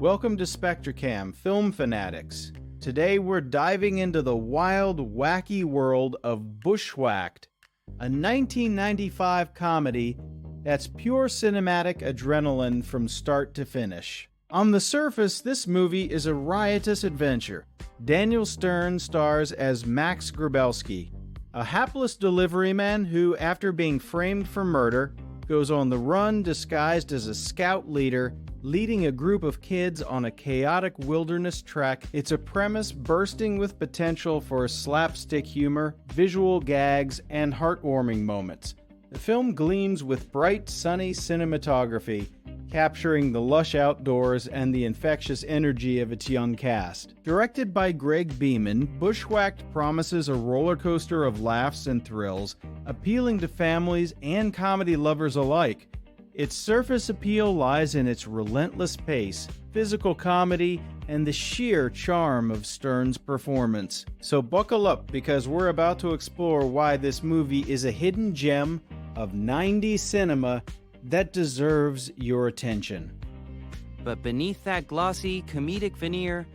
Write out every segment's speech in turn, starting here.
Welcome to SpectraCamm, Film Fanatics. Today we're diving into the wild, wacky world of Bushwhacked, a 1995 comedy that's pure cinematic adrenaline from start to finish. On the surface, this movie is a riotous adventure. Daniel Stern stars as Max Grabelski, a hapless deliveryman who, after being framed for murder, goes on the run disguised as a scout leader, leading a group of kids on a chaotic wilderness trek. It's a premise bursting with potential for slapstick humor, visual gags, and heartwarming moments. The film gleams with bright, sunny cinematography, capturing the lush outdoors and the infectious energy of its young cast. Directed by Greg Beeman, Bushwhacked promises a roller coaster of laughs and thrills, appealing to families and comedy lovers alike. Its surface appeal lies in its relentless pace, physical comedy, and the sheer charm of Stern's performance. So buckle up, because we're about to explore why this movie is a hidden gem of 90s cinema that deserves your attention. But beneath that glossy, comedic veneer,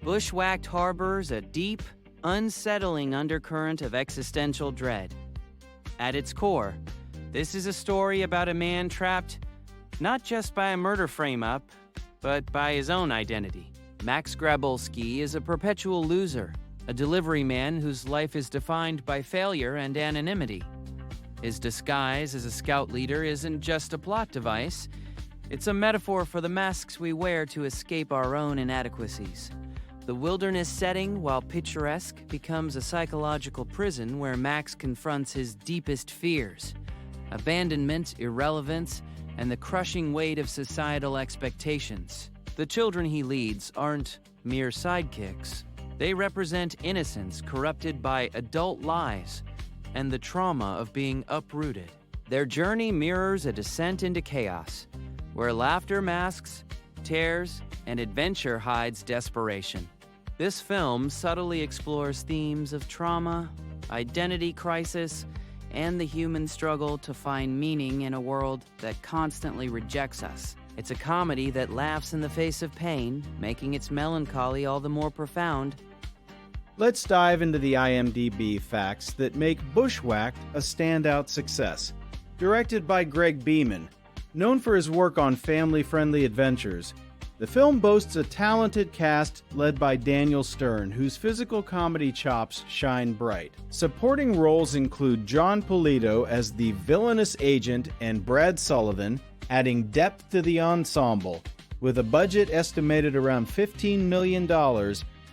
Bushwhacked harbors a deep, unsettling undercurrent of existential dread. At its core, this is a story about a man trapped not just by a murder frame-up, but by his own identity. Max Grabelski is a perpetual loser, a delivery man whose life is defined by failure and anonymity. His disguise as a scout leader isn't just a plot device, it's a metaphor for the masks we wear to escape our own inadequacies. The wilderness setting, while picturesque, becomes a psychological prison where Max confronts his deepest fears: abandonment, irrelevance, and the crushing weight of societal expectations. The children he leads aren't mere sidekicks. They represent innocence corrupted by adult lies and the trauma of being uprooted. Their journey mirrors a descent into chaos, where laughter masks tears and adventure hides desperation. This film subtly explores themes of trauma, identity crisis, and the human struggle to find meaning in a world that constantly rejects us. It's a comedy that laughs in the face of pain, making its melancholy all the more profound. Let's dive into the IMDb facts that make Bushwhacked a standout success. Directed by Greg Beeman, known for his work on family-friendly adventures, the film boasts a talented cast led by Daniel Stern, whose physical comedy chops shine bright. Supporting roles include John Polito as the villainous agent and Brad Sullivan, adding depth to the ensemble. With a budget estimated around $15 million,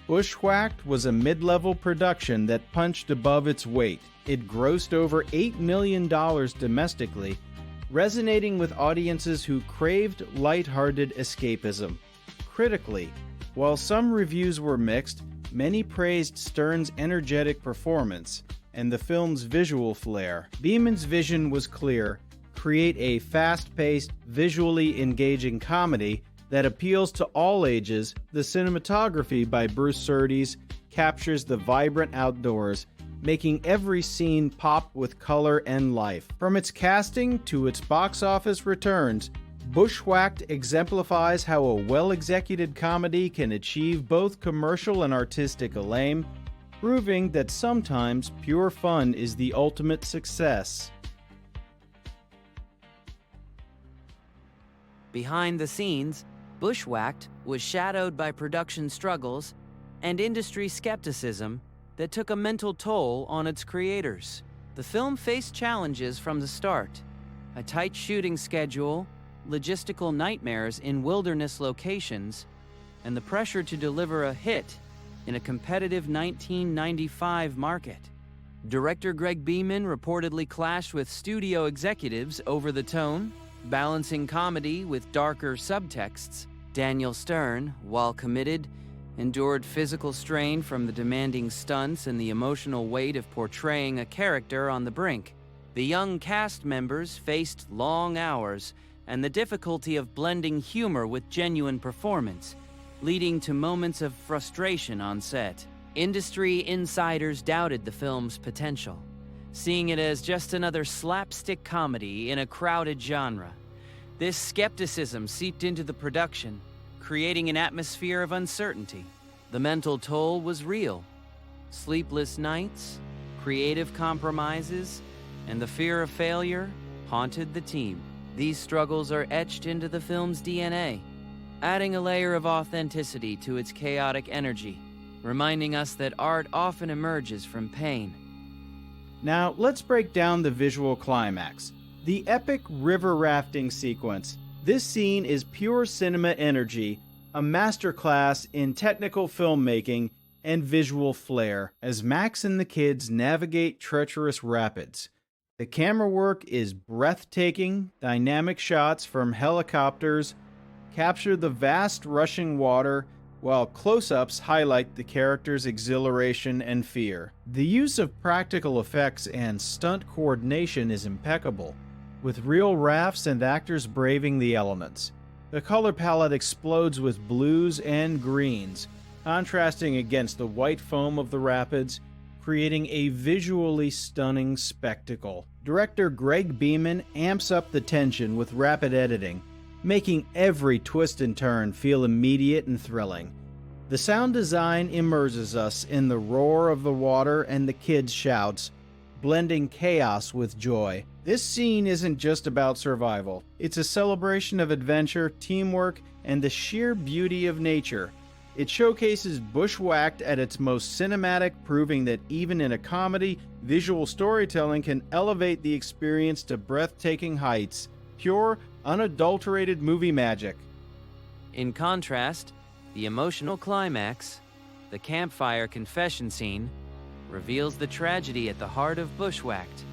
Bushwhacked was a mid-level production that punched above its weight. It grossed over $8 million domestically, resonating with audiences who craved lighthearted escapism. Critically, while some reviews were mixed, many praised Stern's energetic performance and the film's visual flair. Beeman's vision was clear: create a fast-paced, visually engaging comedy that appeals to all ages. The cinematography by Bruce Surtees captures the vibrant outdoors, making every scene pop with color and life. From its casting to its box office returns, Bushwhacked exemplifies how a well-executed comedy can achieve both commercial and artistic acclaim, proving that sometimes pure fun is the ultimate success. Behind the scenes, Bushwhacked was shadowed by production struggles and industry skepticism that took a mental toll on its creators. The film faced challenges from the start: a tight shooting schedule, logistical nightmares in wilderness locations, and the pressure to deliver a hit in a competitive 1995 market. Director Greg Beeman reportedly clashed with studio executives over the tone, balancing comedy with darker subtexts. Daniel Stern, while committed, endured physical strain from the demanding stunts and the emotional weight of portraying a character on the brink. The young cast members faced long hours and the difficulty of blending humor with genuine performance, leading to moments of frustration on set. Industry insiders doubted the film's potential, seeing it as just another slapstick comedy in a crowded genre. This skepticism seeped into the production, creating an atmosphere of uncertainty. The mental toll was real. Sleepless nights, creative compromises, and the fear of failure haunted the team. These struggles are etched into the film's DNA, adding a layer of authenticity to its chaotic energy, reminding us that art often emerges from pain. Now, let's break down the visual climax. The epic river rafting sequence. This scene is pure cinema energy, a masterclass in technical filmmaking and visual flair as Max and the kids navigate treacherous rapids. The camera work is breathtaking. Dynamic shots from helicopters capture the vast rushing water, while close-ups highlight the characters' exhilaration and fear. The use of practical effects and stunt coordination is impeccable, with real rafts and actors braving the elements. The color palette explodes with blues and greens, contrasting against the white foam of the rapids, creating a visually stunning spectacle. Director Greg Beeman amps up the tension with rapid editing, making every twist and turn feel immediate and thrilling. The sound design immerses us in the roar of the water and the kids' shouts, blending chaos with joy. This scene isn't just about survival. It's a celebration of adventure, teamwork, and the sheer beauty of nature. It showcases Bushwhacked at its most cinematic, proving that even in a comedy, visual storytelling can elevate the experience to breathtaking heights. Pure, unadulterated movie magic. In contrast, the emotional climax, the campfire confession scene, reveals the tragedy at the heart of Bushwhacked.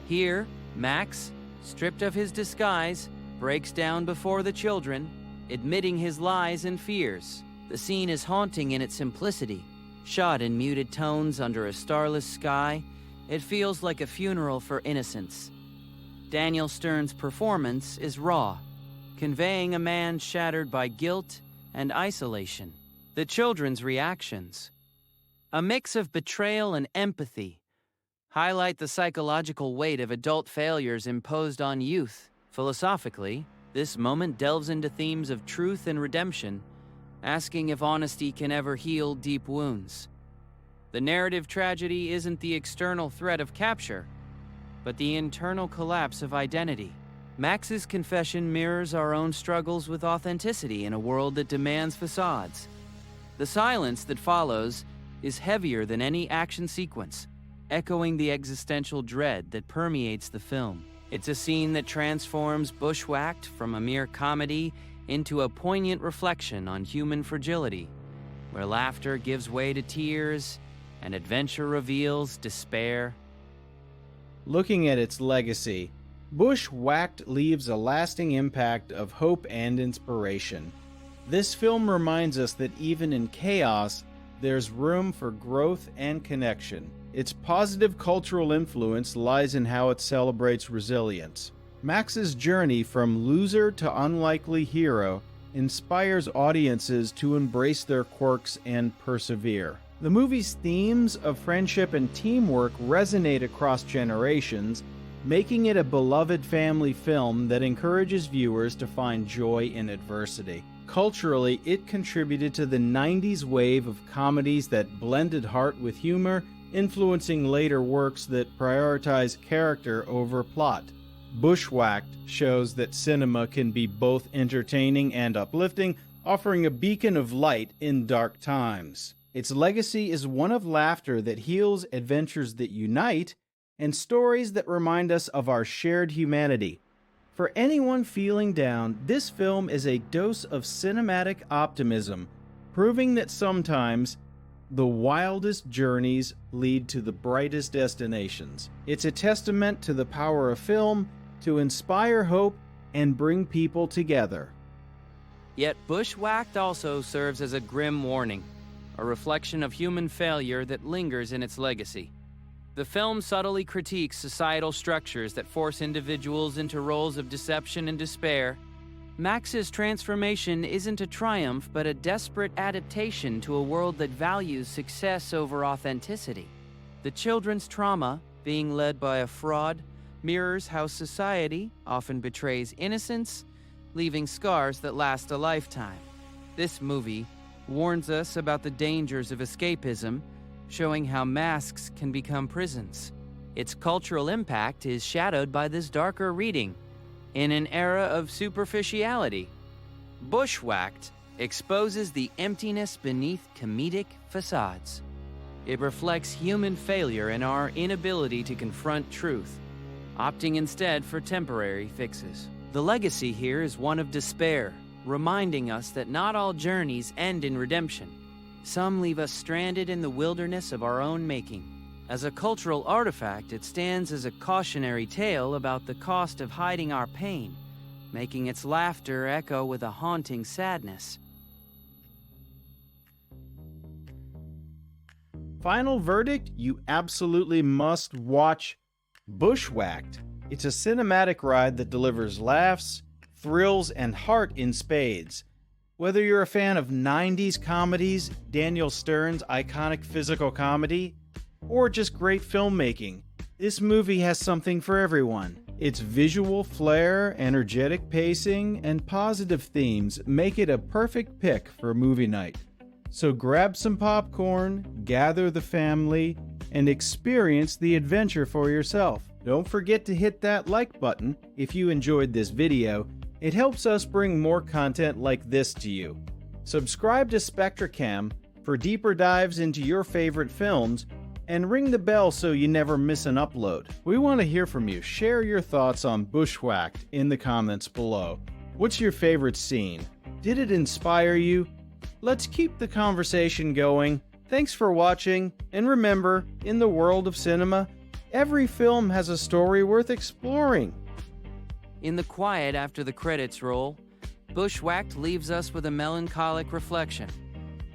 Here, Max, stripped of his disguise, breaks down before the children, admitting his lies and fears. The scene is haunting in its simplicity. Shot in muted tones under a starless sky, it feels like a funeral for innocence. Daniel Stern's performance is raw, conveying a man shattered by guilt and isolation. The children's reactions, a mix of betrayal and empathy, highlight the psychological weight of adult failures imposed on youth. Philosophically, this moment delves into themes of truth and redemption, asking if honesty can ever heal deep wounds. The narrative tragedy isn't the external threat of capture, but the internal collapse of identity. Max's confession mirrors our own struggles with authenticity in a world that demands facades. The silence that follows is heavier than any action sequence, echoing the existential dread that permeates the film. It's a scene that transforms Bushwhacked from a mere comedy into a poignant reflection on human fragility, where laughter gives way to tears and adventure reveals despair. Looking at its legacy, Bushwhacked leaves a lasting impact of hope and inspiration. This film reminds us that even in chaos, there's room for growth and connection. Its positive cultural influence lies in how it celebrates resilience. Max's journey from loser to unlikely hero inspires audiences to embrace their quirks and persevere. The movie's themes of friendship and teamwork resonate across generations, making it a beloved family film that encourages viewers to find joy in adversity. Culturally, it contributed to the 90s wave of comedies that blended heart with humor, influencing later works that prioritize character over plot. Bushwhacked shows that cinema can be both entertaining and uplifting, offering a beacon of light in dark times. Its legacy is one of laughter that heals, adventures that unite, and stories that remind us of our shared humanity. For anyone feeling down, this film is a dose of cinematic optimism, proving that sometimes the wildest journeys lead to the brightest destinations. It's a testament to the power of film to inspire hope and bring people together. Yet Bushwhacked also serves as a grim warning, a reflection of human failure that lingers in its legacy. The film subtly critiques societal structures that force individuals into roles of deception and despair. Max's transformation isn't a triumph, but a desperate adaptation to a world that values success over authenticity. The children's trauma, being led by a fraud, mirrors how society often betrays innocence, leaving scars that last a lifetime. This movie warns us about the dangers of escapism, showing how masks can become prisons. Its cultural impact is shadowed by this darker reading. In an era of superficiality, Bushwhacked exposes the emptiness beneath comedic facades. It reflects human failure and our inability to confront truth, opting instead for temporary fixes. The legacy here is one of despair, reminding us that not all journeys end in redemption. Some leave us stranded in the wilderness of our own making. As a cultural artifact, it stands as a cautionary tale about the cost of hiding our pain, making its laughter echo with a haunting sadness. Final verdict, you absolutely must watch Bushwhacked. It's a cinematic ride that delivers laughs, thrills, and heart in spades. Whether you're a fan of 90s comedies, Daniel Stern's iconic physical comedy, or just great filmmaking, this movie has something for everyone. Its visual flair, energetic pacing, and positive themes make it a perfect pick for a movie night. So grab some popcorn, gather the family, and experience the adventure for yourself. Don't forget to hit that like button if you enjoyed this video. It helps us bring more content like this to you. Subscribe to SpectraCamm for deeper dives into your favorite films, and ring the bell so you never miss an upload. We want to hear from you. Share your thoughts on Bushwhacked in the comments below. What's your favorite scene? Did it inspire you? Let's keep the conversation going. Thanks for watching, and remember, in the world of cinema, every film has a story worth exploring. In the quiet after the credits roll, Bushwhacked leaves us with a melancholic reflection.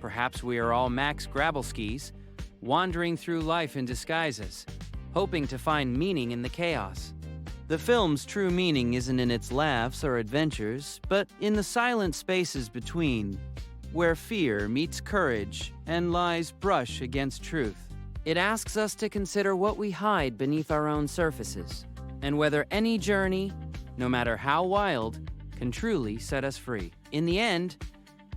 Perhaps we are all Max Grabelskis, wandering through life in disguises, hoping to find meaning in the chaos. The film's true meaning isn't in its laughs or adventures, but in the silent spaces between, where fear meets courage and lies brush against truth. It asks us to consider what we hide beneath our own surfaces, and whether any journey, no matter how wild, can truly set us free. In the end,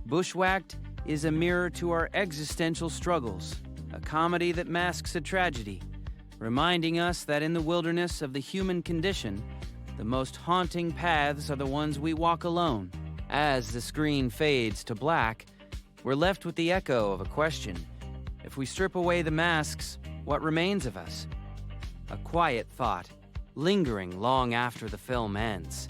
Bushwhacked is a mirror to our existential struggles, a comedy that masks a tragedy, reminding us that in the wilderness of the human condition, the most haunting paths are the ones we walk alone. As the screen fades to black, we're left with the echo of a question. If we strip away the masks, what remains of us? A quiet thought, lingering long after the film ends.